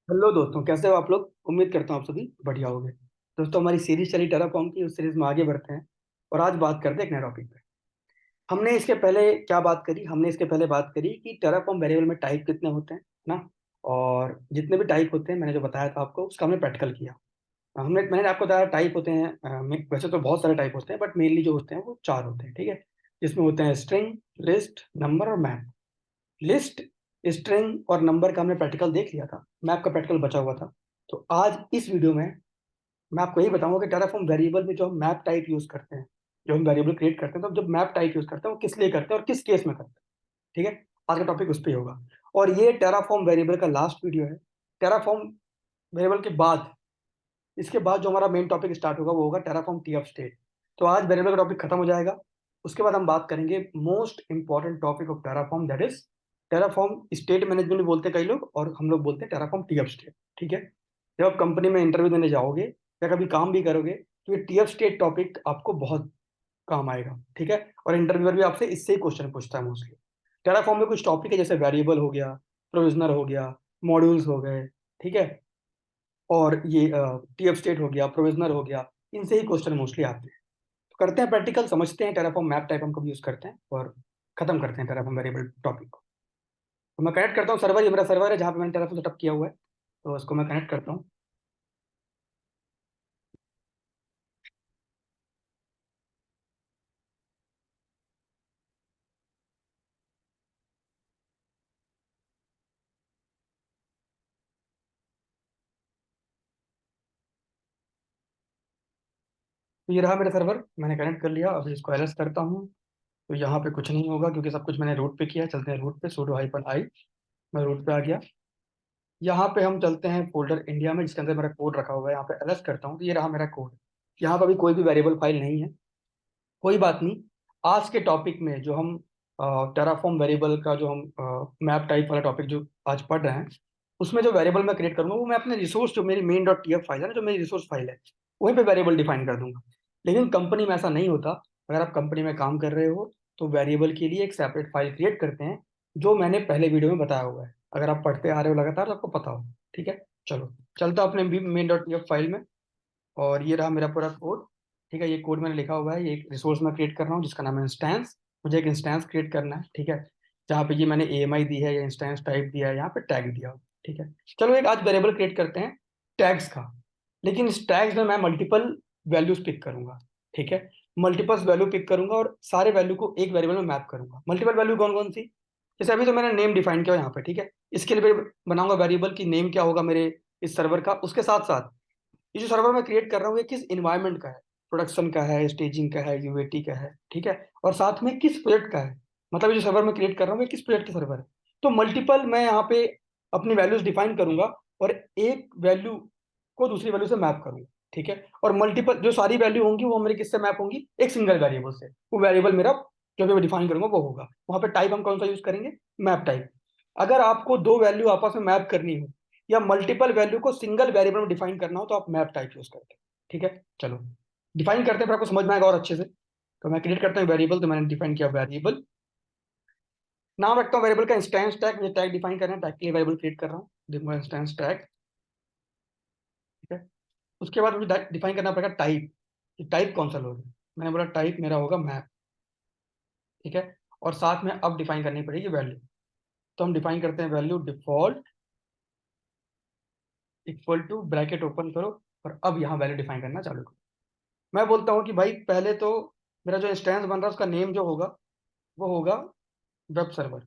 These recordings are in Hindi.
हेलो दोस्तों, कैसे हो आप लोग। उम्मीद करता हूँ आप सभी बढ़िया होंगे। दोस्तों, हमारी सीरीज चली टेराफॉर्म की, उस सीरीज में आगे बढ़ते हैं और आज बात करते हैं एक नए टॉपिक पे। हमने इसके पहले क्या बात करी, हमने इसके पहले बात करी कि टेराफॉर्म वेरिएबल में टाइप कितने होते हैं ना। और जितने भी टाइप होते हैं मैंने जो बताया था आपको उसका हमने प्रैक्टिकल किया। मैंने आपको बताया टाइप होते हैं, वैसे तो बहुत सारे टाइप होते हैं बट मेनली जो होते हैं वो चार होते हैं, ठीक है। जिसमें होते हैं स्ट्रिंग, लिस्ट, नंबर और मैप। लिस्ट, स्ट्रिंग और नंबर का हमने प्रैक्टिकल देख लिया था, मैप का प्रैक्टिकल बचा हुआ था। तो आज इस वीडियो में मैं आपको यही बताऊंगा कि टेराफॉर्म वेरिएबल में जो हम मैप टाइप यूज करते हैं, जो हम वेरिएबल क्रिएट करते हैं, तो जब मैप टाइप यूज करते हैं वो किस लिए करते हैं और किस केस में करते हैं। ठीक है, आज का टॉपिक उस पर ही होगा। और ये टेराफॉर्म वेरिएबल का लास्ट वीडियो है। टेराफॉर्म वेरिएबल के बाद, इसके बाद जो हमारा मेन टॉपिक स्टार्ट होगा वो होगा टेराफॉर्म टी ऑफ स्टेट। तो आज वेरिएबल का टॉपिक खत्म हो जाएगा। उसके बाद हम बात करेंगे most important topic of Terraform, that is Terraform state management भी बोलते हैं कई लोग, और हम लोग बोलते हैं टेराफॉर्म टी ऑफ स्टेट। ठीक है, जब आप कंपनी में इंटरव्यू देने जाओगे या कभी काम भी करोगे तो ये टी ऑफ स्टेट टॉपिक आपको बहुत काम आएगा। ठीक है, और इंटरव्यूअर भी आपसे इससे ही क्वेश्चन पूछता है मोस्टली। टेराफॉर्म में कुछ टॉपिक है जैसे वेरिएबल हो गया, प्रोविजनर हो गया, मॉड्यूल्स हो गए, ठीक है, और ये टीएफ स्टेट हो गया, प्रोविजनर हो गया, इनसे ही क्वेश्चन मोस्टली आते हैं। तो करते हैं प्रैक्टिकल, समझते हैं टेराफॉर्म मैप टाइप हम कब यूज करते हैं और खत्म करते हैं टेराफॉर्म वेरिएबल टॉपिक को। तो मैं कनेक्ट करता हूँ सर्वर, ये मेरा सर्वर है जहाँ पे मैंने टेराफॉर्म सेटअप किया हुआ है, तो उसको मैं कनेक्ट करता हूँ। तो ये रहा मेरा सर्वर, मैंने कनेक्ट कर लिया। अभी इसको एलएस करता हूँ तो यहाँ पे कुछ नहीं होगा क्योंकि सब कुछ मैंने रूट पे किया है। चलते हैं रूट पे, sudo -i, मैं रूट पे आ गया। यहाँ पे हम चलते हैं फोल्डर इंडिया में जिसके अंदर मेरा कोड रखा हुआ है। यहाँ पे एलएस करता हूँ तो ये रहा मेरा कोड। यहाँ पर अभी कोई भी वेरिएबल फाइल नहीं है, कोई बात नहीं। आज के टॉपिक में जो हम टेराफॉर्म वेरिएबल का जो हम मैप टाइप वाला टॉपिक जो आज पढ़ रहे हैं, उसमें जो वेरिएबल मैं क्रिएट करूंगा वो मैं अपने रिसोर्स, जो मेरी मेन डॉट टीएफ फाइल है ना, जो मेरी रिसोर्स फाइल है, वहीं पे वेरिएबल डिफाइन कर दूंगा। लेकिन कंपनी में ऐसा नहीं होता। अगर आप कंपनी में काम कर रहे हो तो वेरिएबल के लिए एक सेपरेट फाइल क्रिएट करते हैं, जो मैंने पहले वीडियो में बताया हुआ है। अगर आप पढ़ते आ रहे हो लगातार तो आपको पता हो। ठीक है, चलो चलता हूं अपने मेन डॉट टीएफ फाइल में। और ये रहा मेरा पूरा कोड। ठीक है, ये कोड मैंने लिखा हुआ है, ये एक रिसोर्स मैं क्रिएट कर रहा हूँ जिसका नाम है इंस्टेंस। मुझे एक इंस्टेंस क्रिएट करना है, ठीक है, जहाँ पे ये मैंने एएमआई दी है या इंस्टेंस टाइप दिया है, यहाँ पे टैग दिया हो। ठीक है, चलो एक आज वेरिएबल क्रिएट करते हैं टैग्स का। लेकिन इस टैग्स में मैं मल्टीपल वैल्यूज पिक करूंगा। ठीक है, मल्टीपल वैल्यू पिक करूंगा और सारे वैल्यू को एक वेरिएबल में मैप करूंगा। मल्टीपल वैल्यू कौन कौन सी, जैसे अभी तो मैंने नेम डिफाइन किया यहाँ पे। ठीक है, इसके लिए बनाऊंगा वेरिएबल की नेम क्या होगा मेरे इस सर्वर का। उसके साथ साथ ये जो सर्वर मैं क्रिएट कर रहा हूँ ये किस इन्वायरमेंट का है, प्रोडक्शन का है, स्टेजिंग का है, यूएटी का है, ठीक है, और साथ में किस प्रोजेक्ट का है। मतलब ये जो सर्वर मैं क्रिएट कर रहा हूँ ये किस प्रोजेक्ट का सर्वर है। तो मल्टीपल मैं यहाँ पे अपनी वैल्यूज डिफाइन करूंगा और एक वैल्यू को दूसरी वैल्यू से मैप करूंगा। ठीक है, और मल्टीपल जो सारी वैल्यू होंगी वो मेरे किससे मैप होंगी, एक सिंगल वेरिएबल से। वो वेरिएबल मेरा जो भी मैं डिफाइन करूंगा वो होगा। वहां पे टाइप हम कौन सा यूज करेंगे, मैप टाइप। अगर आपको दो वैल्यू आपस में मैप करनी हो या मल्टीपल वैल्यू को सिंगल वेरिएबल में डिफाइन करना हो तो आप मैप टाइप यूज करते हैं। ठीक है, चलो डिफाइन करते हैं फिर आपको समझ में आएगा और अच्छे से। तो मैं क्रिएट करता हूँ वेरिएबल, तो मैंने डिफाइन किया वेरिएबल, नाम रखता हूँ वेरिएबल का इंस्टेंस टैग। मुझे टैग डिफाइन करना है, टैग के लिए वेरिएबल क्रिएट कर रहा हूँ, देखो इंस्टेंस टैग। ठीक है, उसके बाद मुझे डिफाइन करना पड़ेगा टाइप, कि टाइप कौन सा लोगे। मैंने बोला टाइप मेरा होगा मैप। ठीक है, और साथ में अब डिफाइन करनी पड़ेगी वैल्यू। तो हम डिफाइन करते हैं value default equal to, bracket open करो, और अब यहाँ वैल्यू डिफाइन करना चालू करो। मैं बोलता हूँ कि भाई पहले तो मेरा जो इंस्टेंस बन रहा है उसका नेम जो होगा वो होगा वेब सर्वर।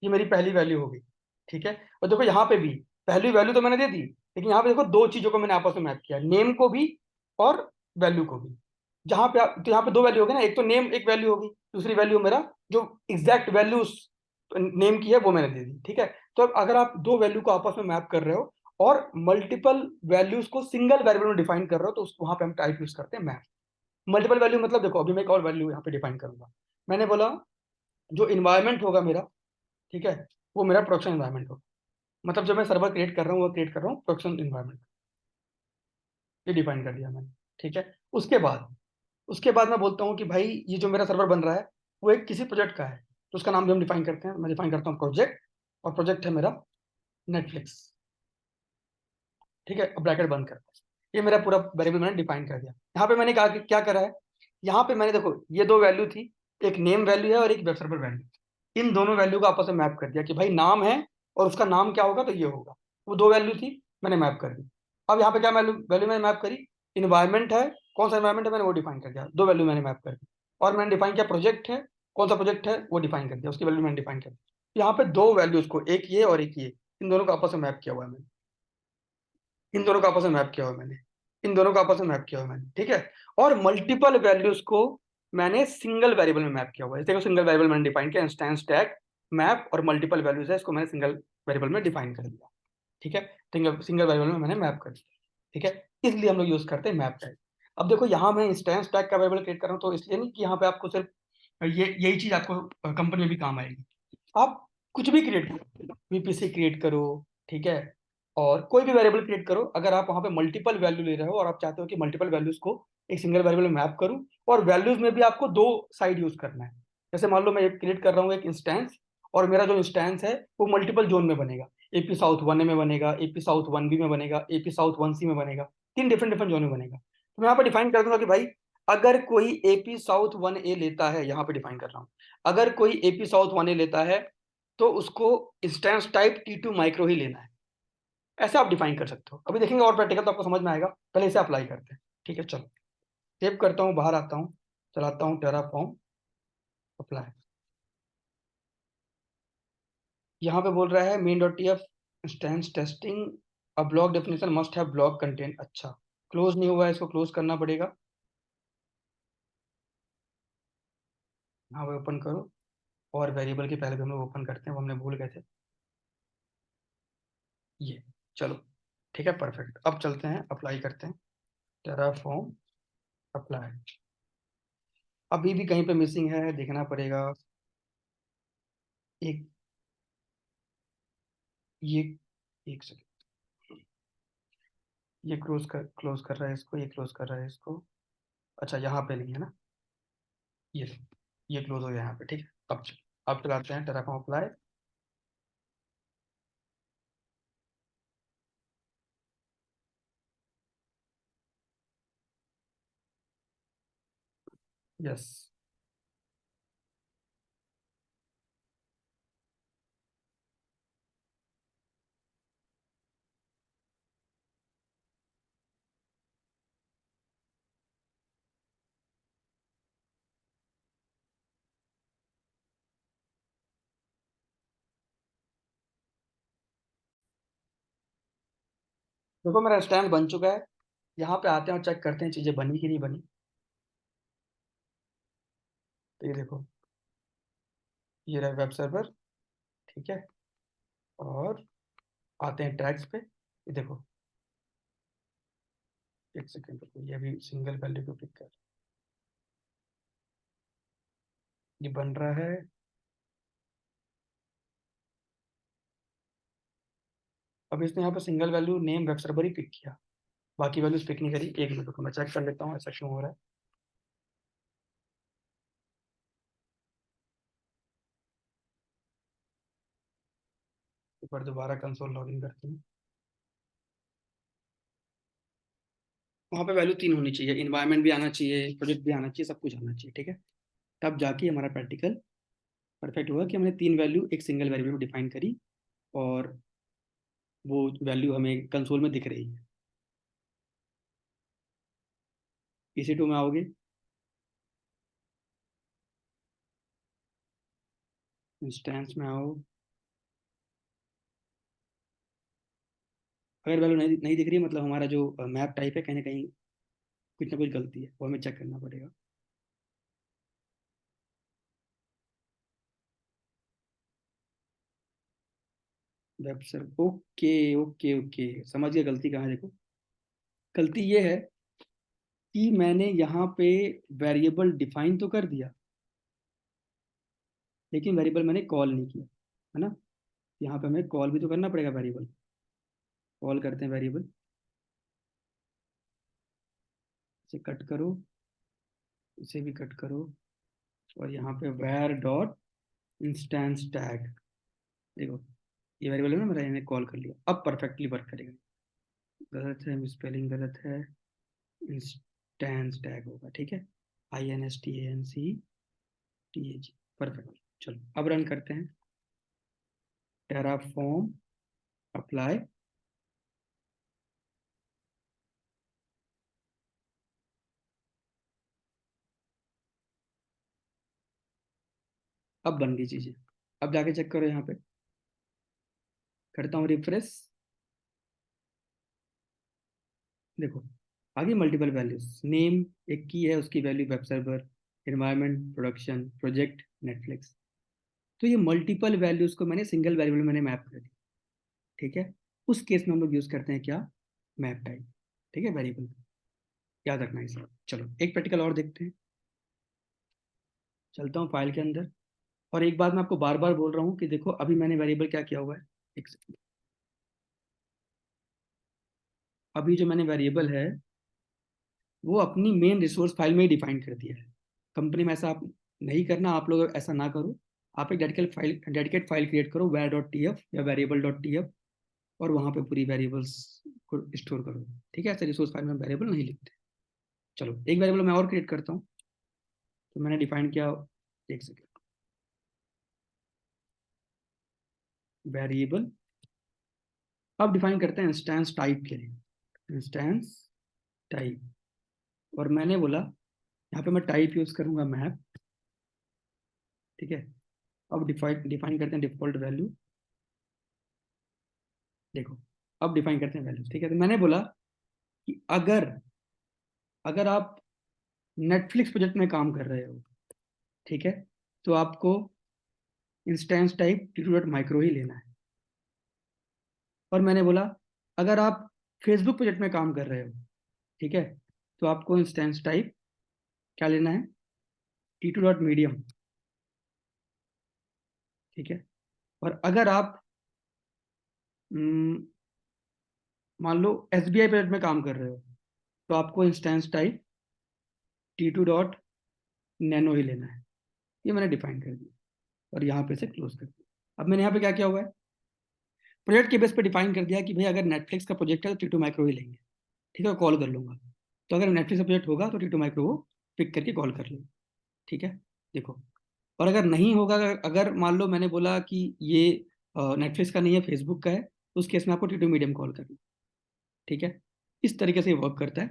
ये मेरी पहली वैल्यू होगी। ठीक है, और देखो यहाँ पे भी पहली वैल्यू तो मैंने दे दी, लेकिन यहाँ पे देखो दो चीजों को मैंने आपस में मैप किया, नेम को भी और वैल्यू को भी। जहाँ पे तो यहाँ पे दो वैल्यू होगी ना, एक तो नेम एक वैल्यू होगी, दूसरी वैल्यू मेरा जो एग्जैक्ट वैल्यू नेम की है वो मैंने दे दी। ठीक है, तो अब अगर आप दो वैल्यू को आपस में मैप कर रहे हो और मल्टीपल वैल्यूज को सिंगल वेरिएबल में डिफाइन कर रहे हो तो वहां पे हम टाइप यूज करते हैं मैप। मल्टीपल वैल्यू मतलब देखो अभी मैं एक और वैल्यू यहाँ पे डिफाइन करूंगा। मैंने बोला जो इन्वायरमेंट होगा मेरा, ठीक है, वो मेरा प्रोडक्शन इन्वायरमेंट होगा। मतलब जब मैं सर्वर क्रिएट कर रहा हूँ वो क्रिएट कर रहा हूँ प्रोडक्शन इन्वायरमेंट, ये डिफाइन कर दिया मैंने। ठीक है, उसके बाद मैं बोलता हूँ कि भाई ये जो मेरा सर्वर बन रहा है वो एक किसी प्रोजेक्ट का है, तो उसका नाम भी हम डिफाइन करते हैं। मैं डिफाइन करता हूँ प्रोजेक्ट, और प्रोजेक्ट है मेरा नेटफ्लिक्स। ठीक है, ब्रैकेट बंद करते हैं। ये मेरा पूरा वेरिएबल मैंने डिफाइन कर दिया। यहाँ पे मैंने कहा कि क्या करा है, यहाँ पे मैंने देखो ये दो वैल्यू थी, एक नेम वैल्यू है और एक वेब सर्वर वैल्यू। इन दोनों वैल्यू को आपस में मैप कर दिया कि भाई नाम है और उसका नाम क्या होगा तो ये होगा। वो दो वैल्यू थी, मैंने मैप कर दी। अब यहाँ पे क्या वैल्यू वैल्यू मैंने मैप करी, इन्वायरमेंट है, कौन सा इन्वायरमेंट है मैंने वो डिफाइन कर दिया, दो वैल्यू मैंने मैप कर दी। और मैंने डिफाइन किया प्रोजेक्ट है, कौन सा प्रोजेक्ट है वो डिफाइन कर दिया, उसकी वैल्यू मैंने डिफाइन कर दी। यहाँ पे दो वैल्यूज को, एक ये और एक ये, इन दोनों को आपस में मैप किया हुआ है मैंने। इन दोनों को आपस में मैप किया हुआ है मैंने। इन दोनों को आपस में मैप किया हुआ है मैंने, ठीक है। और मल्टीपल वैल्यूज को मैंने सिंगल वेरिएबल में मैप किया हुआ है। देखो सिंगल वेरिएबल मैंने डिफाइन किया, इंस्टेंस टैग मैप, और मल्टीपल वैल्यूज है इसको मैंने सिंगल वेरिएबल में डिफाइन कर दिया, ठीक है। सिंगल सिंगल वेरिएबल में मैंने मैप कर दिया, ठीक है। इसलिए हम लोग यूज करते हैं मैप टैग। अब देखो यहाँ मैं इंस्टेंस टैग का वेरिएबल क्रिएट कर रहा हूँ, तो इसलिए नहीं कि यहाँ पे आपको सिर्फ ये यही चीज आपको कंपनी में भी काम आएगी। आप कुछ भी क्रिएट करो, वीपीसी क्रिएट करो, ठीक है, और कोई भी वेरिएबल क्रिएट करो, अगर आप वहां पे मल्टीपल वैल्यू ले रहे हो और आप चाहते हो कि मल्टीपल वैल्यूज को एक सिंगल वेरिएबल में मैप करूं, और वैल्यूज में भी आपको दो साइड यूज करना है। जैसे मान लो मैं क्रिएट कर रहा हूँ एक इंस्टेंस, और मेरा जो इंस्टेंस है वो मल्टीपल जोन में बनेगा, एपी साउथ 1 में बनेगा, एपी साउथ 1 बी में बनेगा, एपी साउथ 1 सी में बनेगा, तीन डिफरेंट डिफरेंट जोन में बनेगा। तो मैं यहाँ पर डिफाइन कर दूंगा कि भाई अगर कोई एपी साउथ 1 ए लेता है, यहाँ पे डिफाइन कर रहा हूँ, अगर कोई एपी साउथ 1 ए लेता है तो उसको इंस्टेंस टाइप T2 माइक्रो ही लेना है। ऐसे आप डिफाइन कर सकते हो, अभी देखेंगे और प्रैक्टिकल तो आपको समझ में आएगा, पहले इसे अप्लाई करते हैं, ठीक है। चलो सेव करता हूँ, बाहर आता हूँ, चलाता हूँ टेराफॉर्म अप्लाई। यहाँ पे बोल रहा है main dot T F instance testing, a block definition must have block content. अच्छा, क्लोज नहीं हुआ है, इसको क्लोज करना पड़ेगा। यहाँ पे ओपन करो, और वेरिएबल के पहले भी हम लोग ओपन करते हैं, वो हमने भूल गए थे ये। चलो ठीक है, परफेक्ट। अब चलते हैं अप्लाई करते हैं, टेराफॉर्म अप्लाई। अभी भी कहीं पे मिसिंग है, देखना पड़ेगा। एक ये एक सेकंड, ये क्लोज कर रहा है इसको, ये क्लोज कर रहा है इसको। अच्छा यहाँ पे नहीं है ना, ये ये क्लोज हो गया यहाँ पे, ठीक है। अब चलाते हैं टेराफॉर्म अप्लाई। यस, देखो मेरा स्टैंड बन चुका है। यहाँ पे आते हैं और चेक करते हैं चीजें बनी कि नहीं बनी। तो ये देखो, ये रहा वेब सर्वर, ठीक है। और आते हैं टैग्स पे, ये देखो, एक सेकंड रुको, ये अभी सिंगल वैल्यू को पिक कर, ये बन रहा है। अब इसने यहाँ पे single value name web server ही पिक किया, बाकी वैल्यूज पिक नहीं करी। एक मिनट रुको, मैं चेक कर लेता हूँ ऐसा क्यों हो रहा है। एक बार दोबारा कंसोल लॉगिन करते हैं। वहाँ पे वैल्यू तीन होनी चाहिए, इन्वायरमेंट भी आना चाहिए, प्रोजेक्ट भी आना चाहिए, सब कुछ आना चाहिए, ठीक है। तब जाके हमारा प्रैक्टिकल परफेक्ट हुआ कि हमने तीन वैल्यू एक सिंगल वेरिएबल में डिफाइन करी, और वो वैल्यू हमें कंसोल में दिख रही है। EC2 में आओगे, इंस्टेंस में आओ। अगर वैल्यू नहीं नहीं दिख रही है, मतलब हमारा जो मैप टाइप है कहीं ना कहीं कुछ ना कुछ गलती है, वो हमें चेक करना पड़ेगा। Web sir, okay okay okay, समझ गया गलती कहाँ है। देखो गलती ये है कि मैंने यहाँ पे वेरिएबल डिफाइन तो कर दिया, लेकिन वेरिएबल मैंने कॉल नहीं किया, है ना। यहाँ पे हमें कॉल भी तो करना पड़ेगा वेरिएबल। कॉल करते हैं वेरिएबल, इसे कट करो, इसे भी कट करो, और यहाँ पे वेर डॉट इंस्टेंस टैग। देखो ये वेरिएबल है ना मेरा, इन्हें कॉल कर लिया, अब परफेक्टली वर्क करेगा। गलत है, स्पेलिंग गलत है, इंस्टेंस टैग होगा, ठीक है, INSTANCTAG। परफेक्ट। चलो अब रन करते हैं, टेराफॉर्म अप्लाई। अब बन गई चीजें। अब जाके चेक करो, यहाँ पे करता हूँ रिफ्रेश। देखो आगे मल्टीपल वैल्यूज, नेम एक की है, उसकी value web server, environment, production, project, Netflix. तो ये मल्टीपल वैल्यूज को मैंने सिंगल वेरिएबल में मैंने मैप कर दिया, ठीक है। उस केस में हम लोग यूज करते हैं क्या, मैप टाइप, ठीक है, वेरिएबल। याद रखना है सर। चलो एक प्रैक्टिकल और देखते हैं, चलता हूँ फाइल के अंदर। और एक बात मैं आपको बार बार बोल रहा हूँ कि देखो अभी मैंने वेरिएबल क्या किया हुआ है, एक सेकंड। अभी जो मैंने वेरिएबल है वो अपनी मेन रिसोर्स फाइल में ही डिफाइन कर दिया है। कंपनी में ऐसा आप नहीं करना, आप लोग ऐसा ना करो। आप एक डेडिकेट फाइल क्रिएट करो, var डॉट टी एफ या वेरिएबल डॉट टी एफ, और वहां पे पूरी वेरिएबल्स को स्टोर करो, ठीक है। ऐसे रिसोर्स फाइल में वेरिएबल नहीं लिखते। चलो एक वेरिएबल मैं और क्रिएट करता हूँ, तो मैंने डिफाइन किया, एक सेकेंड, वेरिएबल। अब डिफाइन करते हैं इंस्टेंस टाइप के लिए, इंस्टेंस टाइप। और मैंने बोला यहाँ पे मैं टाइप यूज करूंगा मैप, ठीक है। अब डिफाइन डिफाइन करते हैं डिफॉल्ट वैल्यू। देखो अब डिफाइन करते हैं वैल्यू, ठीक है। तो मैंने बोला कि अगर अगर आप नेटफ्लिक्स प्रोजेक्ट में काम कर रहे हो, ठीक है, तो आपको instance type T two dot micro ही लेना है। और मैंने बोला अगर आप फेसबुक प्रोजेक्ट में काम कर रहे हो, ठीक है, तो आपको इंस्टेंस टाइप क्या लेना है, टी टू डॉट मीडियम, ठीक है। और अगर आप हम्म, मान लो SBI प्रोजेक्ट में काम कर रहे हो, तो आपको instance type T two dot nano ही लेना है। ये मैंने डिफाइन कर दिया और यहाँ पे से क्लोज कर दिया। अब मैंने यहाँ पे क्या किया हुआ है, प्रोजेक्ट के बेस पे डिफाइन कर दिया कि भाई अगर नेटफ्लिक्स का प्रोजेक्ट है तो टी टू माइक्रो ही लेंगे, ठीक है, कॉल कर लूंगा। तो अगर नेटफ्लिक्स का प्रोजेक्ट होगा तो टी टू माइक्रो को पिक करके कॉल कर लूंगा, ठीक है। देखो, और अगर नहीं होगा, अगर मान लो मैंने बोला कि ये नेटफ्लिक्स का नहीं है, फेसबुक का है, तो उस केस में आपको टी टू मीडियम कॉल करना, ठीक है। इस तरीके से ये वर्क करता है।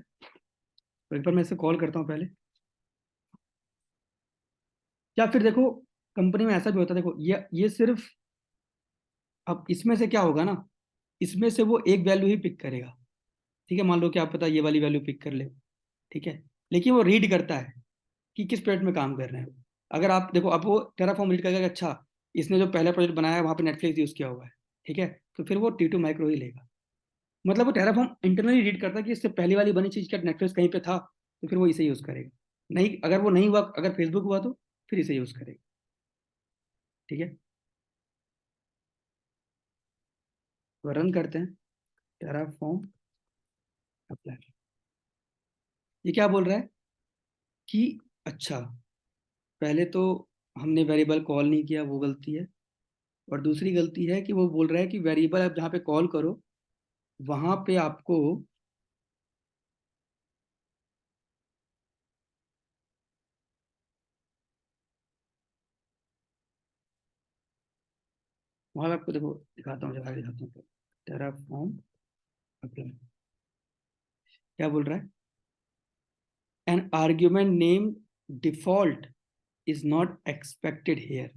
तो एक बार मैं इसे कॉल करता हूँ पहले। या फिर देखो कंपनी में ऐसा भी होता है, देखो ये सिर्फ, अब इसमें से क्या होगा ना, इसमें से वो एक वैल्यू ही पिक करेगा, ठीक है। मान लो कि आप पता ये वाली वैल्यू पिक कर ले, ठीक है, लेकिन वो रीड करता है कि किस प्रोजेक्ट में काम कर रहे हैं। अगर आप देखो, अब वो टेराफॉर्म रीड करेगा कि अच्छा इसने जो पहला प्रोजेक्ट बनाया है वहाँ पे नेटफ्लिक्स यूज किया हुआ है, ठीक है, तो फिर वो टी टू माइक्रो ही लेगा। मतलब वो टेराफॉर्म इंटरनली रीड करता है कि इससे पहली वाली बनी चीज का नेटफ्लिक्स कहीं पे था, तो फिर वो इसे यूज करेगा। नहीं, अगर वो नहीं हुआ, अगर फेसबुक हुआ तो फिर इसे यूज करेगा, ठीक है। तो रन करते हैं, टेराफॉर्म अप्लाई। ये क्या बोल रहा है कि अच्छा, पहले तो हमने वेरिएबल कॉल नहीं किया, वो गलती है। और दूसरी गलती है कि वो बोल रहा है कि वेरिएबल आप जहाँ पे कॉल करो वहां पे आपको, वहां पे आपको देखो दिखाता हूँ, जगह दिखाता हूँ। टेराफॉर्म अप्लाई क्या बोल रहा है, an argument name default is not expected here,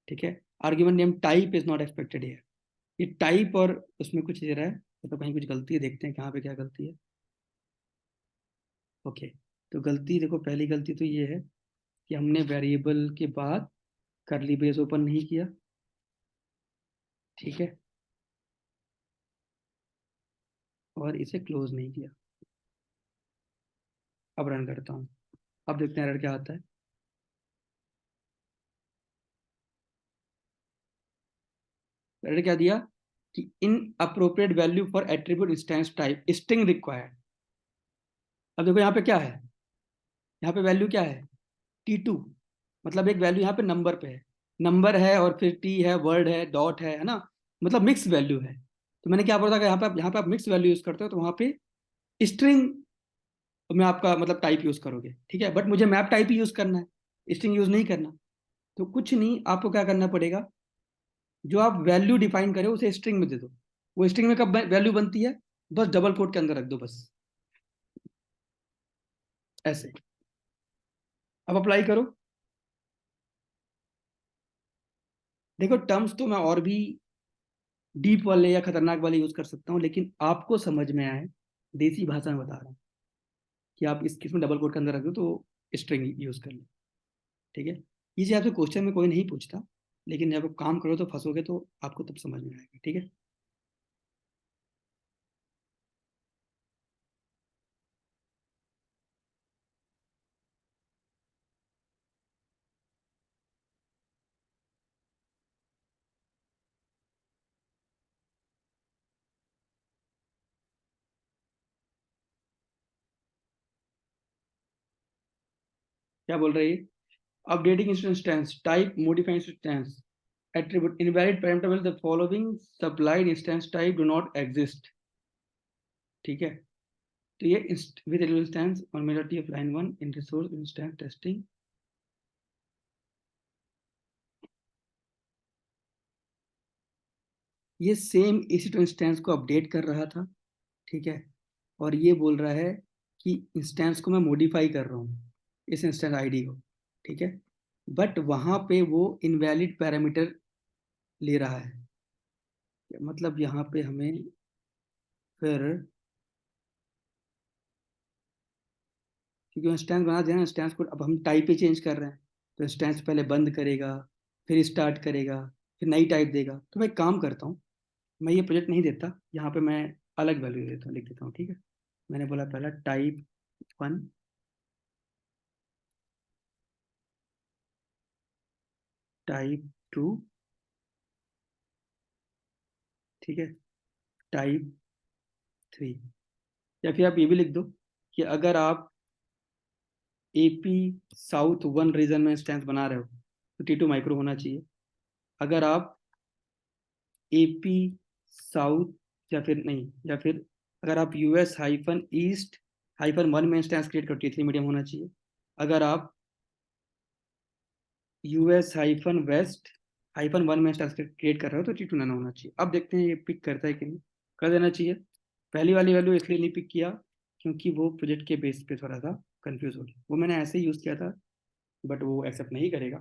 ठीक है। Argument name type is not expected here. ये टाइप और उसमें कुछ दे रहा है, तो कहीं कुछ गलती है, देखते हैं कहाँ पे क्या गलती है। ओके, तो गलती देखो, पहली गलती तो ये है कि हमने वेरिएबल के बाद करली ब्रेस ओपन नहीं किया, ठीक है, और इसे क्लोज नहीं किया। अब रन करता हूँ, अब देखते हैं एरर क्या आता है। एरर क्या दिया कि in appropriate value for attribute instance type string required. अब देखो यहाँ पे क्या है, यहाँ पे वैल्यू क्या है, T2, मतलब एक वैल्यू यहाँ पे नंबर पे है, नंबर है और फिर टी है, वर्ड है, डॉट है ना, मतलब मिक्स वैल्यू है। तो मैंने क्या बोला था कि यहाँ पे आप मिक्स वैल्यू यूज करते हो तो वहाँ पे स्ट्रिंग में आपका मतलब टाइप यूज करोगे, ठीक है, बट मुझे मैप टाइप ही यूज करना है, स्ट्रिंग यूज नहीं करना। तो कुछ नहीं, आपको क्या करना पड़ेगा, जो आप वैल्यू डिफाइन करे उसे स्ट्रिंग में दे दो। वो स्ट्रिंग में कब वैल्यू बनती है, बस डबल कोट के अंदर रख दो बस, ऐसे। अब अप्लाई करो। देखो टर्म्स तो मैं और भी डीप वाले या खतरनाक वाले यूज कर सकता हूँ, लेकिन आपको समझ में आए देसी भाषा में बता रहा हूँ कि आप इस किस्म डबल कोट के अंदर रख दो तो स्ट्रिंग यूज कर लो, ठीक है। ये चीज आपसे क्वेश्चन में कोई नहीं पूछता, लेकिन जब आप काम करो तो फंसोगे तो आपको तब समझ में आएगा, ठीक है। क्या बोल रही है, updating instance type, modifying instance attribute, invalid parameter will the following supplied instance type do not exist, ठीक है। तो ये विद इंस्टेंस और majority of line one in resource instance testing, ये सेम इसी टू इंस्टेंस को अपडेट कर रहा था, ठीक है। और ये बोल रहा है कि इंस्टेंस को मैं मॉडिफाई कर रहा हूँ, इस इंस्टेंस आईडी को, ठीक है। बट वहां पे वो इनवैलिड पैरामीटर ले रहा है, मतलब यहाँ पे हमें फिर, क्योंकि इंस्टेंस बना दिया ना, इंस्टेंस को अब हम टाइप ही चेंज कर रहे हैं, तो इंस्टेंस पहले बंद करेगा, फिर स्टार्ट करेगा, फिर नई टाइप देगा। तो मैं एक काम करता हूँ, मैं ये प्रोजेक्ट नहीं देता, यहाँ पे मैं अलग वैल्यू देता हूँ, लिख देता हूँ, ठीक है। मैंने बोला पहला टाइप वन, टाइप टू, ठीक है, टाइप थ्री। या फिर आप ये भी लिख दो कि अगर आप एपी साउथ वन रीजन में इंस्टेंस बना रहे हो तो टी2 माइक्रो होना चाहिए। अगर आप एपी साउथ, या फिर नहीं, या फिर अगर आप US hyphen east hyphen one में इंस्टेंस क्रिएट करो टी3 मीडियम होना चाहिए। अगर आप US hyphen west hyphen one में इंस्टेंस क्रिएट कर रहे हो तो टी2 नैनो होना चाहिए। अब देखते हैं ये पिक करता है कि नहीं, कर देना चाहिए। पहली वाली वैल्यू इसलिए नहीं पिक किया क्योंकि वो प्रोजेक्ट के बेस पे थोड़ा सा कंफ्यूज हो गया, वो मैंने ऐसे ही यूज़ किया था, बट वो एक्सेप्ट नहीं करेगा।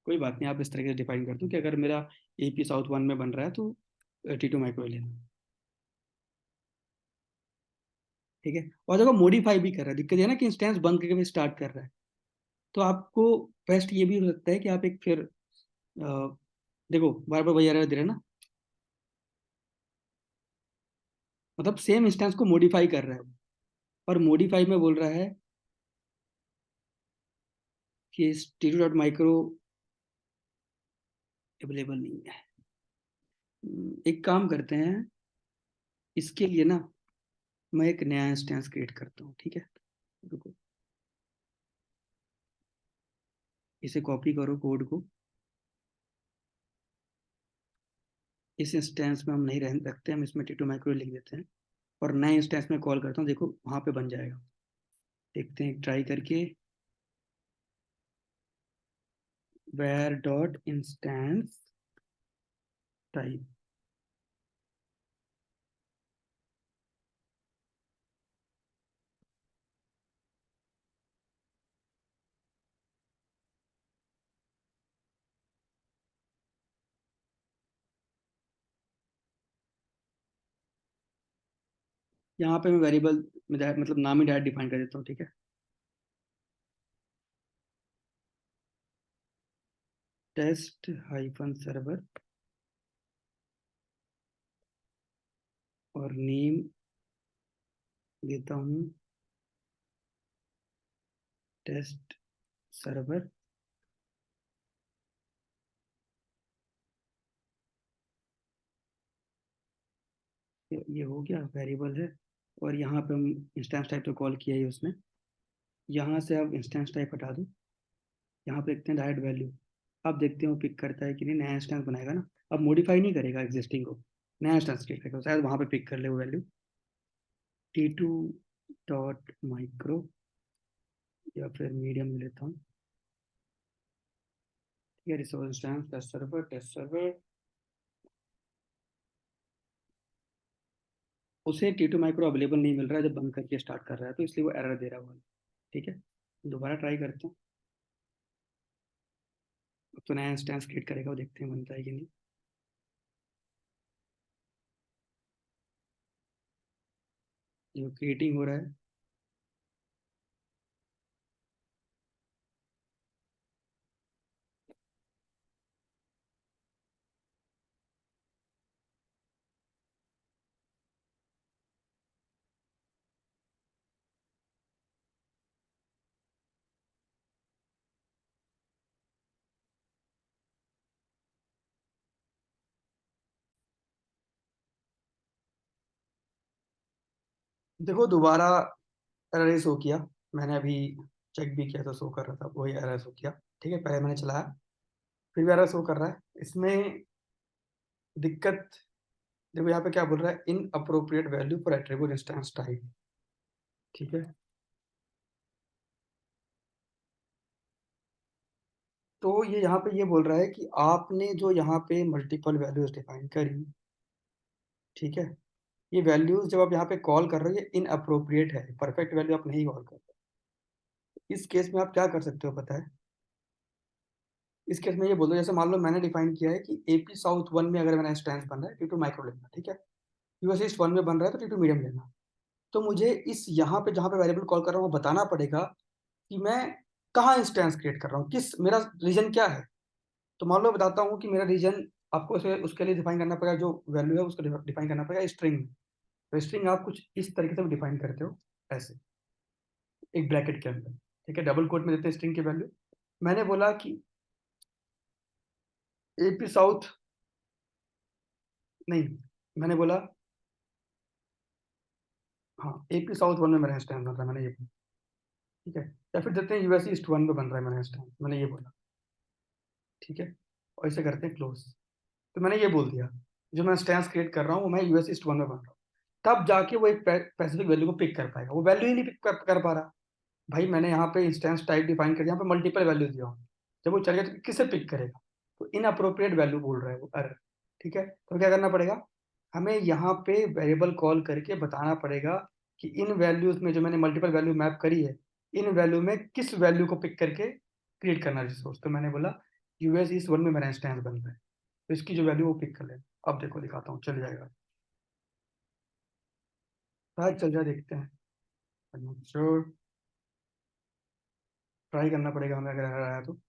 कोई बात नहीं, आप इस तरीके से डिफाइन कर दो कि अगर मेरा एपी साउथ वन में बन रहा है तो टी2 माइक्रो लेना, ठीक है। और देखो मॉडिफाई भी कर रहा है, दिक्कत ये ना कि इंस्टेंस बंद करके भी स्टार्ट कर रहा है। तो आपको बेस्ट ये भी हो सकता है कि आप एक फिर देखो बार बार वही एरर दे रहे हैं ना, मतलब सेम इंस्टेंस को मॉडिफाई कर रहा है, और मॉडिफाई में बोल रहा है कि टी2 डॉट माइक्रो अवेलेबल नहीं है। एक काम करते हैं, इसके लिए ना मैं एक नया इंस्टेंस क्रिएट करता हूँ, ठीक है। रुको, इसे कॉपी करो कोड को, इस इंस्टेंस में हम नहीं रखते, हम इसमें टी2 माइक्रो लिख देते हैं और नए इंस्टेंस में कॉल करता हूँ, देखो वहां पे बन जाएगा। देखते हैं ट्राई करके, where डॉट इंस्टेंस टाइप, यहाँ पे मैं वेरिएबल में मतलब नाम ही डायरेक्ट डिफाइन कर देता हूँ, ठीक है। टेस्ट हाइफन सर्वर और नेम देता हूँ टेस्ट सर्वर। ये हो गया वेरिएबल है, और यहाँ पे हम इंस्टेंस टाइप तो कॉल किया ही उसने। यहाँ से अब इंस्टेंस टाइप हटा दो, यहाँ पे देखते हैं डायरेक्ट वैल्यू। अब देखते हैं वो पिक करता है कि नहीं, नया इंस्टेंस बनाएगा ना, अब मॉडिफाई नहीं करेगा एग्जिस्टिंग को, नया इंस्टेंस क्रिएट करेगा, शायद वहाँ पे पिक कर ले वो वैल्यू T2 डॉट माइक्रो, या फिर मीडियम ले लेता हूँ। ठीक है, रिसोर्स इंस्टेंस टेस्ट सर्वर, उसे T2 माइक्रो अवेलेबल नहीं मिल रहा है जब बंद करके स्टार्ट कर रहा है, तो इसलिए वो एरर दे रहा हुआ है। ठीक है, दोबारा ट्राई करते हैं। अब तो नया इंस्टेंस क्रिएट करेगा, वो देखते हैं बनता है कि नहीं। जो क्रिएटिंग हो रहा है, देखो दोबारा एरर शो किया। मैंने अभी चेक भी किया तो शो कर रहा था, वही एरर शो किया। ठीक है, पहले मैंने चलाया, फिर भी एरर शो कर रहा है। इसमें दिक्कत, देखो यहाँ पे क्या बोल रहा है, in appropriate value for attribute instance type. ठीक है, तो ये यहाँ पे ये बोल रहा है कि आपने जो यहाँ पे मल्टीपल वैल्यूज डिफाइन करी, ठीक है, ये वैल्यूज जब आप यहाँ पे कॉल कर रहे हो ये इन अप्रोप्रिएट है, परफेक्ट वैल्यू आप नहीं कॉल कर रहे। इस केस में आप क्या कर सकते हो पता है? इस केस में ये बोल दो, जैसे मान लो मैंने डिफाइन किया है कि एपी साउथ वन में अगर मेरा इंस्टेंस बन रहा है T2 माइक्रो लेना, ठीक है, यूएस ईस्ट वन में बन रहा है तो T2 मीडियम लेना। तो मुझे इस यहाँ पे जहाँ पे वेरिएबल कॉल कर रहा हूँ बताना पड़ेगा कि मैं कहाँ इंस्टेंस क्रिएट कर रहा हूँ, किस मेरा रीजन क्या है। तो मान लो बताता हूँ कि मेरा रीजन, आपको उसके लिए डिफाइन करना पड़ेगा, जो वैल्यू है उसको डिफाइन करना पड़ेगा स्ट्रिंग। तो स्ट्रिंग आप कुछ इस तरीके से डिफाइन करते हो, ऐसे एक ब्रैकेट के अंदर। ठीक है, डबल कोट में देते हैं स्ट्रिंग की वैल्यू। मैंने बोला कि एपी साउथ, नहीं, मैंने बोला हाँ एपी साउथ वन में मेरा इंस्टेंस बन रहा है, मैंने ये बोला। ठीक है, या फिर देते हैं यूएस ईस्ट वन में बन रहा है मेरा इंस्टेंस, मैंने ये बोला। ठीक है, और इसे करते हैं क्लोज। तो मैंने ये बोल दिया, जो मैं इंस्टेंस क्रिएट कर रहा हूँ वो मैं यूएस ईस्ट वन में बन रहा हूँ। तब जाके वो एक स्पेसिफिक वैल्यू को पिक कर पाएगा, वो वैल्यू ही नहीं पिक कर पा रहा। भाई मैंने यहाँ पे इंस्टेंस टाइप डिफाइन कर दिया, यहाँ पे मल्टीपल वैल्यू दिया हूँ, जब वो चलेगा तो किसे पिक करेगा? तो इन अप्रोप्रिएट वैल्यू बोल रहा है वो एरर। ठीक है, तो क्या करना पड़ेगा, हमें यहाँ पे वेरिएबल कॉल करके बताना पड़ेगा कि इन वैल्यूज में जो मैंने मल्टीपल वैल्यू मैप करी है, इन वैल्यू में किस वैल्यू को पिक करके क्रिएट करना है रिसोर्स। तो मैंने बोला यूएस इस वन में मेरा इंस्टेंस बन रहा है, तो इसकी जो वैल्यू वो पिक कर लेना। अब देखो दिखाता हूँ, चल जाएगा, शायद चल जाए, देखते हैं। श्योर, ट्राई करना पड़ेगा हमें, अगर एरर आया तो।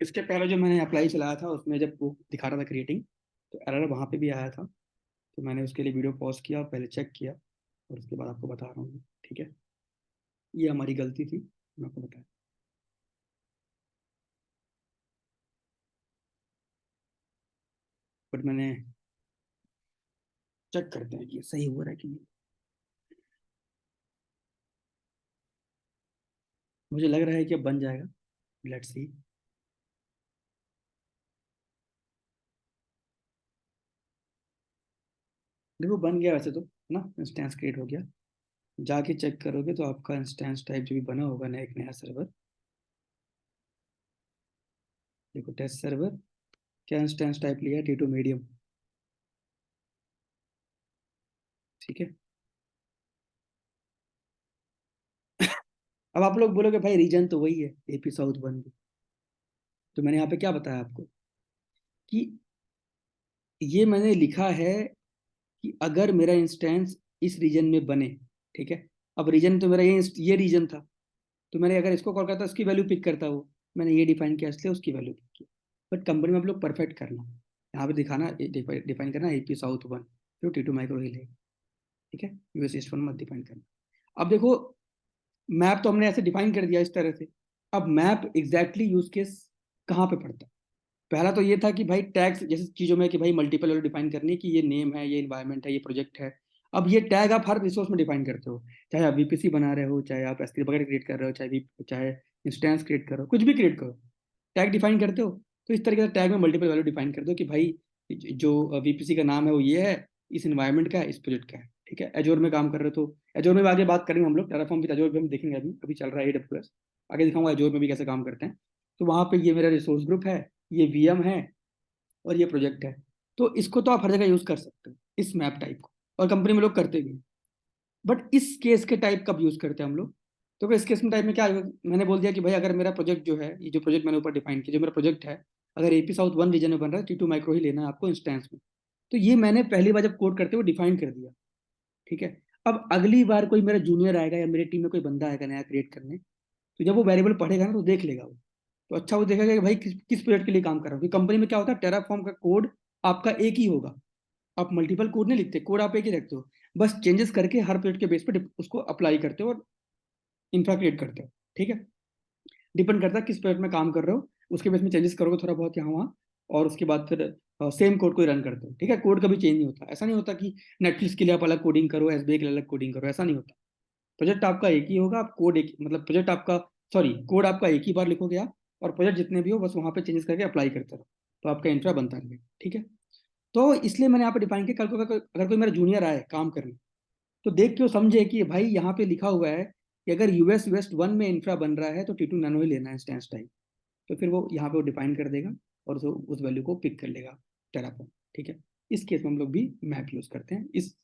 इसके पहले जो मैंने अप्लाई चलाया था उसमें जब वो दिखा रहा था क्रिएटिंग, तो एरर वहाँ पे भी आया था। तो मैंने उसके लिए वीडियो पॉज किया, पहले चेक किया, और उसके बाद आपको बता रहा हूँ। ठीक है, ये हमारी गलती थी, मैं आपको बताया। बट मैंने चेक करते हैं कि ये सही हो रहा है कि नहीं। मुझे लग रहा है कि अब बन जाएगा, लेट्स सी। देखो बन गया वैसे तो ना, इंस्टेंस क्रिएट हो गया। जाके चेक करोगे तो आपका इंस्टेंस टाइप जो भी बना होगा ना, एक नया सर्वर, देखो टेस्ट सर्वर, क्या इंस्टेंस टाइप लिया, T2 मीडियम। ठीक है, अब आप लोग बोलोगे भाई रीजन तो वही है, एपी साउथ वन भी। तो मैंने यहाँ पे क्या बताया आपको कि ये मैंने लिखा है कि अगर मेरा इंस्टेंस इस रीजन में बने, ठीक है, अब रीजन तो मेरा ये रीजन था, तो मैंने अगर इसको कॉल करता उसकी वैल्यू पिक करता, वो मैंने ये डिफाइन किया इसलिए उसकी वैल्यू पिक की। बट कंपनी में आप लोग परफेक्ट करना, यहाँ पे दिखाना, डिफाइन करना एपी साउथ वन, जो T2 माइक्रो ही लेगा। ठीक है, यूएस ईस्ट वन मत डिफाइन करना। अब देखो मैप तो हमने ऐसे डिफाइन कर दिया इस तरह से। अब मैप एग्जैक्टली यूज केस कहाँ पे पड़ता है? पहला तो ये था कि भाई टैग्स जैसे चीजों में कि भाई मल्टीपल वैल्यू डिफाइन करनी है कि ये नेम है, ये इन्वायरमेंट है, ये प्रोजेक्ट है। अब ये टैग आप हर रिसोर्स में डिफाइन करते हो, चाहे आप वीपीसी बना रहे हो, चाहे आप एस3 वगैरह क्रिएट कर रहे हो, चाहे इंस्टेंस क्रिएट करो, कुछ भी क्रिएट करो, टैग डिफाइन करते हो। तो इस तरीके से टैग में मल्टीपल वैल्यू डिफाइन कर दो कि भाई जो वीपीसी का नाम है वो ये है, इस इन्वायरमेंट का है, इस प्रोजेक्ट का है। ठीक है, एजोर में काम कर रहे हो तो एजोर में भी आगे बात करेंगे हम लोग, टेराफॉर्म विद एजोर भी हम देखेंगे, अभी अभी चल रहा है AWS, आगे दिखाऊंगा एजोर में भी कैसे काम करते हैं। तो वहां पे ये मेरा रिसोर्स ग्रुप है, ये वीएम है, और ये प्रोजेक्ट है। तो इसको तो आप हर जगह यूज कर सकते हो इस मैप टाइप को, और कंपनी में लोग करते भी हैं। बट इस केस के टाइप कब यूज करते हैं हम लोग? तो इस केस में टाइप में क्या मैंने बोल दिया कि भाई अगर मेरा प्रोजेक्ट जो है, ये जो प्रोजेक्ट मैंने ऊपर डिफाइन किया, जो मेरा प्रोजेक्ट है, अगर एपी साउथ वन रीजन में बन रहा है, T2 माइक्रो ही लेना है आपको इंस्टेंस में। तो ये मैंने पहली बार जब कोड करते हुए डिफाइन कर दिया। ठीक है, अब अगली बार कोई मेरा जूनियर आएगा या मेरी टीम में कोई बंदा आएगा नया क्रिएट करने, तो जब वो वेरिएबल पढ़ेगा ना तो देख लेगा वो। तो अच्छा वो देखेगा कि भाई किस प्रोजेक्ट के लिए काम कर रहा हूँ। क्योंकि कंपनी में क्या होता है, टेराफॉर्म का कोड आपका एक ही होगा, आप मल्टीपल कोड नहीं लिखते, कोड आप एक ही रखते हो, बस चेंजेस करके हर प्रोजेक्ट के बेस पर उसको अप्लाई करते हो और इंफ्रा क्रिएट करते हो। ठीक है, डिपेंड करता है किस प्रोजेक्ट में काम कर रहे हो, उसके बेस में चेंजेस करोगे थोड़ा बहुत यहाँ वहाँ, और उसके बाद फिर सेम कोड को रन करते हो। ठीक है, कोड कभी चेंज नहीं होता, ऐसा नहीं होता कि नेटफ्लिक्स के लिए आप अलग कोडिंग करो, एसबीआई के लिए अलग कोडिंग करो, ऐसा नहीं होता। प्रोजेक्ट आपका एक ही होगा, आप कोड एक मतलब प्रोजेक्ट आपका, सॉरी कोड आपका एक ही बार लिखोगे आप, और प्रोजेक्ट जितने भी हो बस वहाँ पे चेंजेस करके अप्लाई करते रहो, तो आपका इंफ्रा बनता रहेगा। ठीक है, तो इसलिए मैंने यहाँ पे डिफाइन किया, कल को अगर कोई मेरा जूनियर आए काम करने, तो देख के वो समझे कि भाई यहाँ पे लिखा हुआ है कि अगर यूएस वेस्ट वन में इंफ्रा बन रहा है तो T2 नैनो ही लेना है इंस्टेंस टाइप। तो फिर वो यहाँ पे वो डिफाइन कर देगा और उस वैल्यू को पिक कर लेगा टेराफॉर्म। ठीक है, इस केस में हम लोग भी मैप यूज करते हैं। इस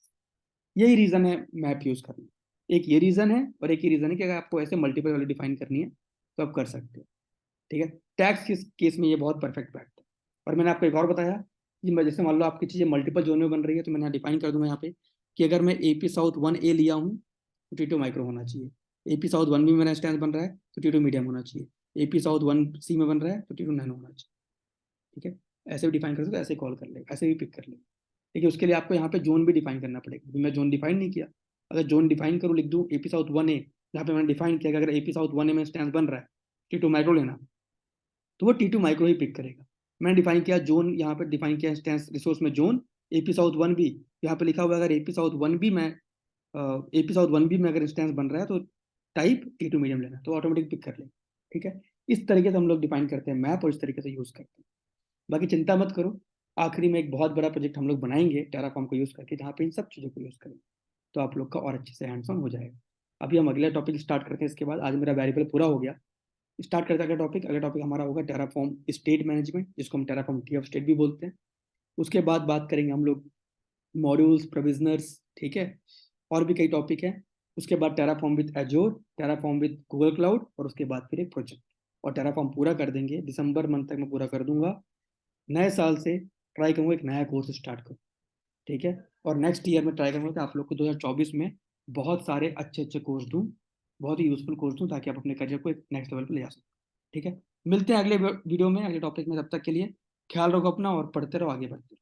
यही रीजन है मैप यूज करना। एक ये रीजन है, और एक ही रीजन है कि अगर आपको ऐसे मल्टीपल वैल्यू डिफाइन करनी है तो आप कर सकते हो। ठीक है, टैक्स के केस में ये बहुत परफेक्ट बैठता है। और मैंने आपको एक और बताया कि जैसे मान लो आपकी चीज़ें मल्टीपल जोन में बन रही है, तो मैंने डिफाइन कर दूंगा यहाँ पे कि अगर मैं एपी साउथ वन ए लिया हूँ तो T2 माइक्रो होना चाहिए, एपी साउथ वन बी में मेरा स्टैंड बन रहा है तो T2 मीडियम होना चाहिए, एपी साउथ वन सी में बन रहा है तो T2 नैनो होना चाहिए। ठीक है, ऐसे भी डिफाइन कर सकते हो, ऐसे कॉल कर लेगा, ऐसे भी पिक कर लेगा। देखिए उसके लिए आपको यहाँ पे जोन भी डिफाइन करना पड़ेगा, क्योंकि मैं जोन डिफाइन नहीं किया। अगर जोन डिफाइन करूँ, लिख दूँ एपी साउथ वन ए, जहाँ पे मैंने डिफाइन किया कि अगर एपी साउथ वन ए में स्टैंड बन रहा है T2 माइक्रो लेना, तो वो T2 माइक्रो ही पिक करेगा। मैंने डिफाइन किया जोन, यहाँ पे डिफाइन किया इंस्टेंस रिसोर्स में zone AP south one B, यहाँ पे लिखा हुआ है अगर एपी साउथ वन बी में अगर इंस्टेंस बन रहा है तो टाइप T2 मीडियम लेना, तो ऑटोमेटिक पिक कर लेगा। ठीक है, इस तरीके से हम लोग डिफाइन करते हैं मैप, और इस तरीके से यूज करते हैं। बाकी चिंता मत करो, आखिरी में एक बहुत बड़ा प्रोजेक्ट हम लोग बनाएंगे टेराफॉर्म को यूज करके, जहाँ पे इन सब चीज़ों को यूज करेंगे, तो आप लोग का और अच्छे से हैंड्स ऑन हो जाएगा। अभी हम अगला टॉपिक स्टार्ट करते हैं, इसके बाद आज मेरा वेरिएबल पूरा हो गया। स्टार्ट करते हैं अगला टॉपिक हमारा होगा टेराफॉर्म स्टेट मैनेजमेंट, जिसको हम टेराफॉर्म टी ऑफ स्टेट भी बोलते हैं। उसके बाद बात करेंगे हम लोग मॉड्यूल्स, प्रोविजनर्स। ठीक है, और भी कई टॉपिक हैं। उसके बाद Terraform with एजोर, Terraform with Google cloud, और उसके बाद फिर एक प्रोजेक्ट। और टेराफॉर्म पूरा कर देंगे, दिसंबर मंथ तक मैं पूरा कर दूंगा। नए साल से ट्राई करूंगा एक नया कोर्स स्टार्ट करूँ। ठीक है, और नेक्स्ट ईयर में ट्राई करूंगा कि आप लोग को 2024 में बहुत सारे अच्छे अच्छे कोर्स दूं, बहुत ही यूजफुल कोर्स दूं, ताकि आप अपने करियर को एक नेक्स्ट लेवल पर ले जा सकें। ठीक है, मिलते हैं अगले वीडियो में, अगले टॉपिक में। तब तक के लिए ख्याल रखो अपना, और पढ़ते रहो, आगे बढ़ते रहो।